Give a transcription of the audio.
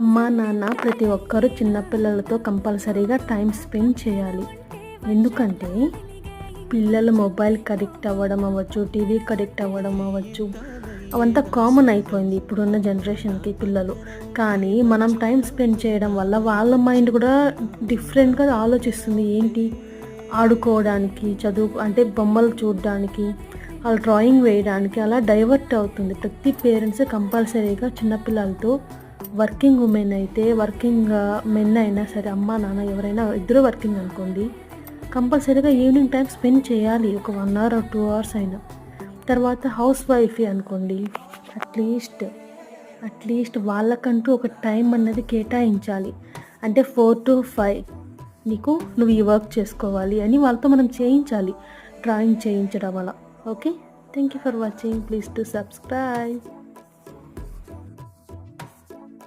అమ్మా నాన్న ప్రతి ఒక్కరూ చిన్నపిల్లలతో కంపల్సరీగా టైం స్పెండ్ చేయాలి. ఎందుకంటే పిల్లలు మొబైల్కి అడిక్ట్ అవ్వడం అవ్వచ్చు, టీవీకి అడిక్ట్ అవ్వడం అవ్వచ్చు, అవంతా కామన్ అయిపోయింది ఇప్పుడున్న జనరేషన్కి పిల్లలు. కానీ మనం టైం స్పెండ్ చేయడం వల్ల వాళ్ళ మైండ్ కూడా డిఫరెంట్గా ఆలోచిస్తుంది. ఏంటి, ఆడుకోవడానికి, చదువు అంటే బొమ్మలు చూడడానికి, వాళ్ళు డ్రాయింగ్ వేయడానికి అలా డైవర్ట్ అవుతుంది. ప్రతి పేరెంట్స్ కంపల్సరీగా చిన్నపిల్లలతో వర్కింగ్ ఉమెన్ అయితే, వర్కింగ్ మెన్ అయినా సరే, అమ్మ నాన్న ఎవరైనా ఇద్దరు వర్కింగ్ అనుకోండి, కంపల్సరీగా ఈవినింగ్ టైం స్పెండ్ చేయాలి. ఒక 1 hour or 2 hours అయినా. తర్వాత హౌస్ వైఫ్ అనుకోండి, అట్లీస్ట్ వాళ్ళకంటూ ఒక టైం అన్నది కేటాయించాలి. అంటే 4 to 5 నువ్వు ఈ వర్క్ చేసుకోవాలి అని వాళ్ళతో మనం చేయించాలి, డ్రాయింగ్ చేయించడం వల్ల. Okay, thank you for watching. Please to subscribe.